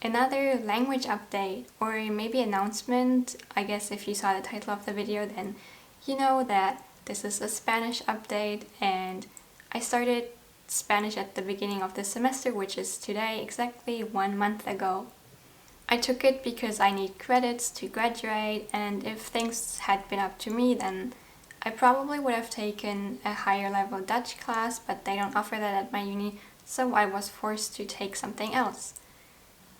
another language update, or maybe announcement. I guess if you saw the title of the video, then you know that this is a Spanish update, and I started Spanish at the beginning of the semester, which is today, exactly 1 month ago. I took it because I need credits to graduate, and if things had been up to me, then I probably would have taken a higher level Dutch class, but they don't offer that at my uni, so I was forced to take something else.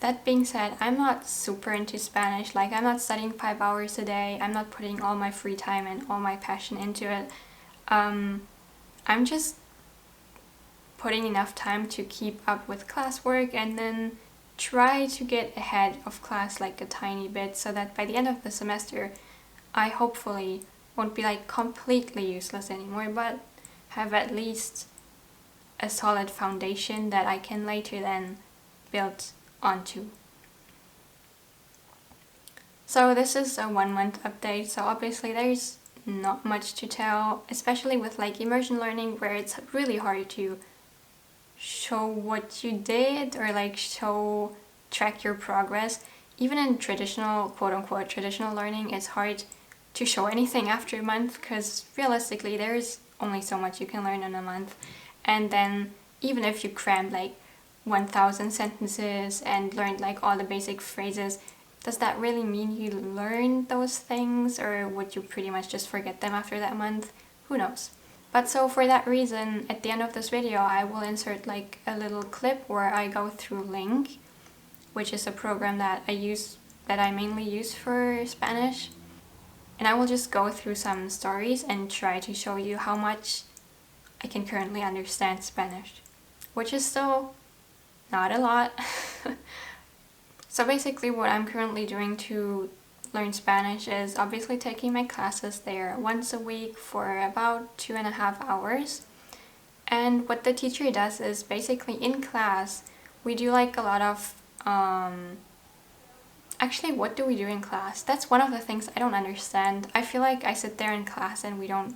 That being said, I'm not super into Spanish. Like, I'm not studying 5 hours a day. I'm not putting all my free time and all my passion into it. I'm just putting enough time to keep up with classwork and then try to get ahead of class like a tiny bit, so that by the end of the semester I hopefully won't be like completely useless anymore, but have at least a solid foundation that I can later then build onto. So this is a 1 month update, so obviously there's not much to tell, especially with like immersion learning, where it's really hard to show what you did or like track your progress. Even in traditional, quote-unquote traditional learning, it's hard to show anything after a month, because realistically there's only so much you can learn in a month. And then even if you crammed like 1000 sentences and learned like all the basic phrases, does that really mean you learned those things, or would you pretty much just forget them after that month? Who knows? But so for that reason, at the end of this video I will insert like a little clip where I go through LingQ, which is a program that I mainly use for Spanish. And I will just go through some stories and try to show you how much I can currently understand Spanish, which is still not a lot. So basically what I'm currently doing to learn Spanish is obviously taking my classes there once a week for about 2.5 hours. And what the teacher does is basically in class we do like a lot of actually, what do we do in class? That's one of the things I don't understand. I feel like I sit there in class and we don't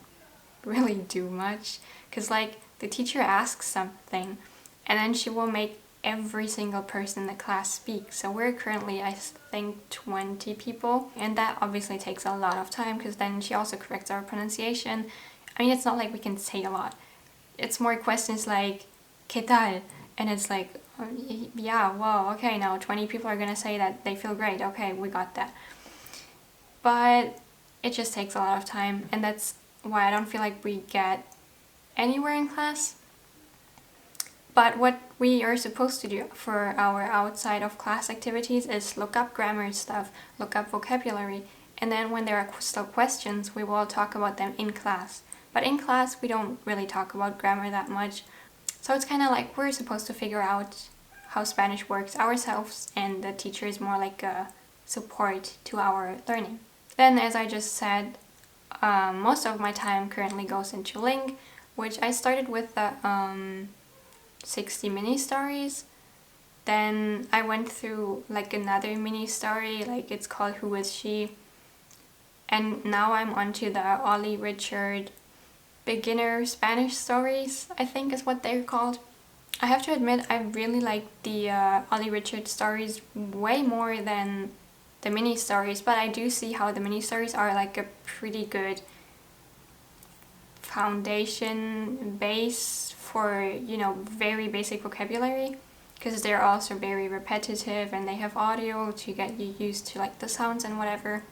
really do much, because like the teacher asks something and then she will make every single person in the class speak. So we're currently, I think, 20 people, and that obviously takes a lot of time, because then she also corrects our pronunciation. I mean, it's not like we can say a lot. It's more questions like ¿Qué tal? And it's like, yeah, well, okay, now 20 people are gonna say that they feel great. Okay, we got that. But it just takes a lot of time, and that's why I don't feel like we get anywhere in class. But what we are supposed to do for our outside of class activities is look up grammar stuff, look up vocabulary, and then when there are still questions, we will talk about them in class. But in class, we don't really talk about grammar that much. So it's kind of like we're supposed to figure out how Spanish works ourselves, and the teacher is more like a support to our learning. Then, as I just said, most of my time currently goes into LingQ, which I started with the 60 mini stories. Then I went through like another mini story, like it's called Who Is She? And now I'm onto the Olly Richards beginner Spanish stories, I think is what they're called. I have to admit, I really like the Olly Richards stories way more than the mini stories, but I do see how the mini stories are like a pretty good foundation base for, you know, very basic vocabulary, because they're also very repetitive and they have audio to get you used to like the sounds and whatever.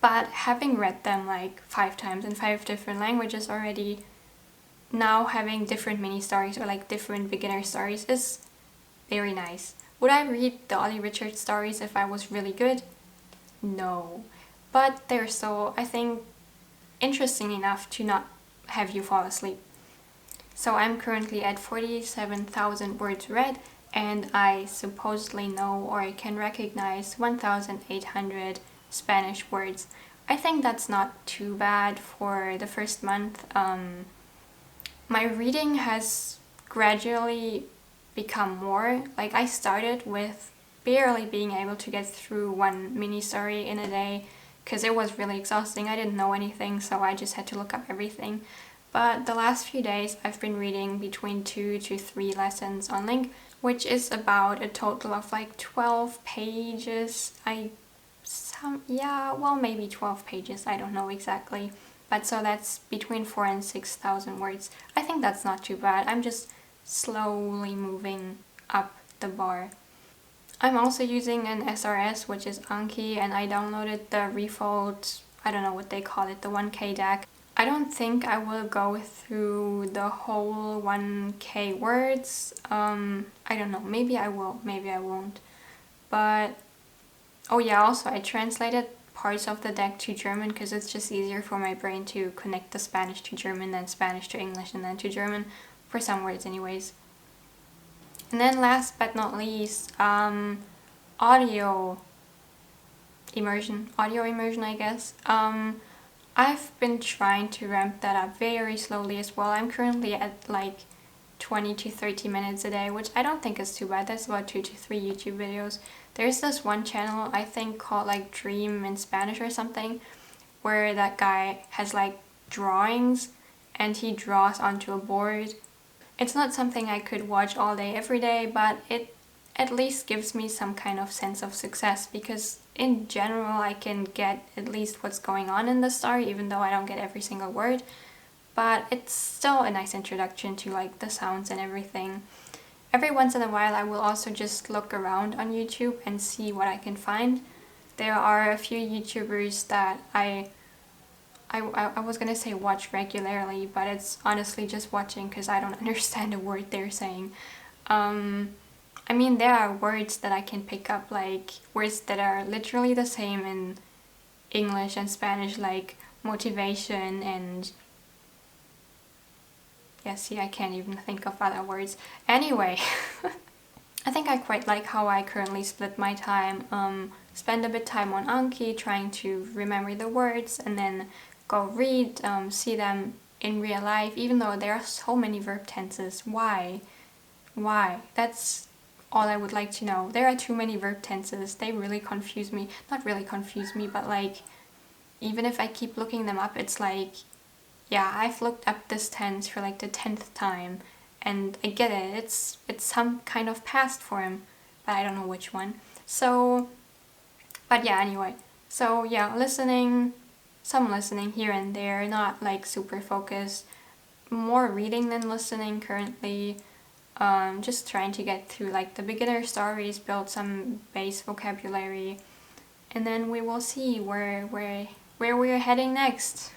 But having read them like 5 times in 5 different languages already, now having different mini stories or like different beginner stories is very nice. Would I read the Olly Richards stories if I was really good? No. But they're still, I think, interesting enough to not have you fall asleep. So I'm currently at 47,000 words read, and I supposedly know, or I can recognize 1,800 Spanish words. I think that's not too bad for the first month. My reading has gradually become more. Like, I started with barely being able to get through 1 mini story in a day, because it was really exhausting. I didn't know anything, so I just had to look up everything. But the last few days I've been reading between 2 to 3 lessons on LingQ, which is about a total of like 12 pages. Maybe 12 pages, I don't know exactly. But so that's between 4,000 and 6,000 words. I think that's not too bad. I'm just slowly moving up the bar. I'm also using an SRS, which is Anki, and I downloaded the Refold, I don't know what they call it, the 1K deck. I don't think I will go through the whole 1K words. I don't know, maybe I will, maybe I won't. But, oh yeah, also I translated parts of the deck to German because it's just easier for my brain to connect the Spanish to German, then Spanish to English, and then to German, for some words anyways. And then last but not least, audio immersion, I guess. I've been trying to ramp that up very slowly as well. I'm currently at like 20 to 30 minutes a day, which I don't think is too bad. That's about 2 to 3 YouTube videos. There's this one channel, I think called like Dream in Spanish or something, where that guy has like drawings and he draws onto a board. It's not something I could watch all day every day, but it at least gives me some kind of sense of success, because in general I can get at least what's going on in the story, even though I don't get every single word. But it's still a nice introduction to like the sounds and everything. Every once in a while I will also just look around on YouTube and see what I can find. There are a few YouTubers that I was gonna say watch regularly, but it's honestly just watching because I don't understand a word they're saying. I mean, there are words that I can pick up, like words that are literally the same in English and Spanish, like motivation and... yeah, see, I can't even think of other words. Anyway, I think I quite like how I currently split my time. Spend a bit time on Anki, trying to remember the words, and then go read, see them in real life, even though there are so many verb tenses. Why? That's all I would like to know. There are too many verb tenses. They really confuse me. Not really confuse me, but like, even if I keep looking them up, it's like, yeah, I've looked up this tense for like the 10th time, and I get it. It's some kind of past form, but I don't know which one. So, but yeah, anyway. So yeah, some listening here and there, not like super focused. More reading than listening currently. Just trying to get through like the beginner stories, build some base vocabulary, and then we will see where we're heading next.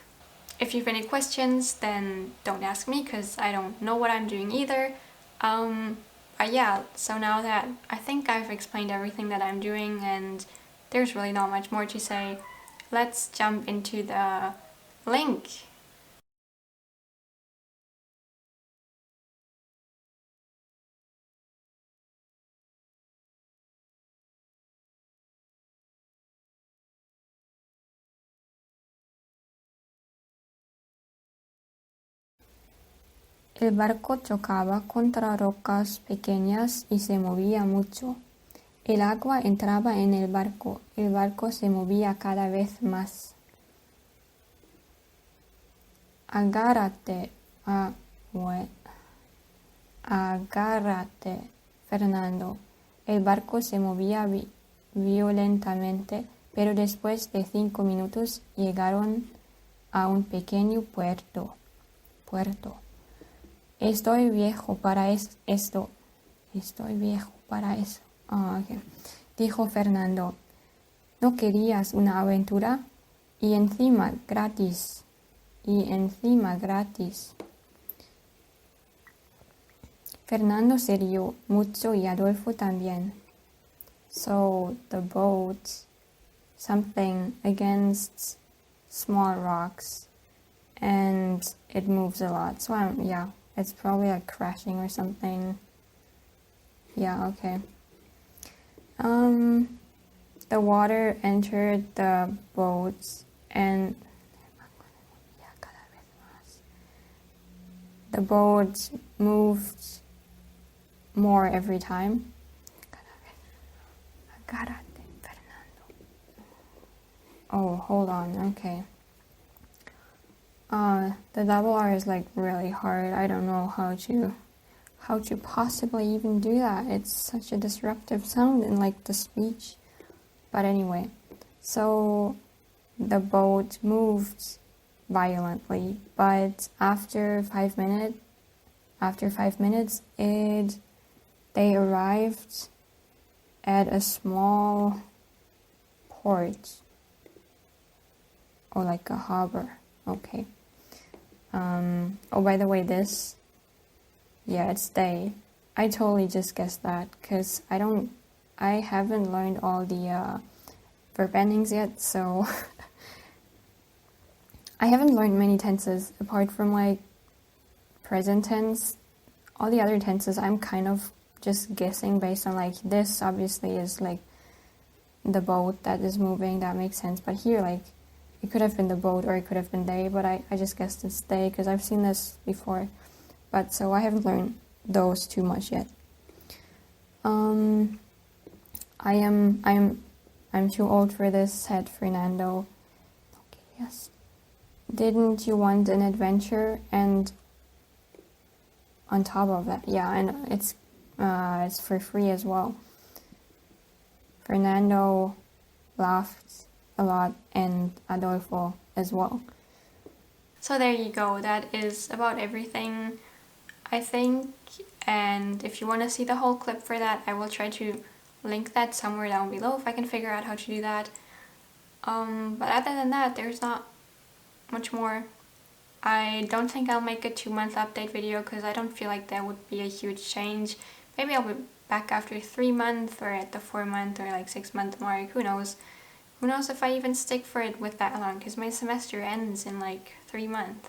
If you have any questions, then don't ask me because I don't know what I'm doing either. But yeah, so now that I think I've explained everything that I'm doing and there's really not much more to say, let's jump into the link. El barco chocaba contra rocas pequeñas y se movía mucho. El agua entraba en el barco se movía cada vez más. Agárrate, agárrate, Fernando. El barco se movía violentamente, pero después de 5 minutos llegaron a un pequeño puerto. Estoy viejo para esto. Estoy viejo para eso. Okay. Dijo Fernando. ¿No querías una aventura? Y encima gratis. Fernando se rió mucho y Adolfo también. So the boat, something against small rocks, and it moves a lot. So yeah, it's probably like crashing or something. Yeah, okay. The water entered the boats and the boat moved more every time. Oh, hold on, okay. The double R is like really hard. I don't know how to how to possibly even do that. It's such a disruptive sound in like the speech. But anyway, so the boat moved violently, but after 5 minutes, they arrived at a small port, or like a harbor. Okay. Oh, by the way, it's they. I totally just guessed that because I haven't learned all the verb endings yet, so I haven't learned many tenses apart from like present tense. All the other tenses I'm kind of just guessing based on like this obviously is like the boat that is moving, that makes sense, but here like it could have been the boat or it could have been they, but I just guessed it's they because I've seen this before. But so I haven't learned those too much yet. I'm too old for this, said Fernando. Okay, yes. Didn't you want an adventure? And on top of that, yeah, and it's for free as well. Fernando laughed a lot, and Adolfo as well. So there you go. That is about everything, I think. And if you want to see the whole clip for that, I will try to link that somewhere down below if I can figure out how to do that. But other than that, there's not much more. I don't think I'll make a 2-month update video because I don't feel like that would be a huge change. Maybe I'll be back after 3 months or at the 4-month or like 6-month mark. Who knows? Who knows if I even stick for it with that long, because my semester ends in like 3 months.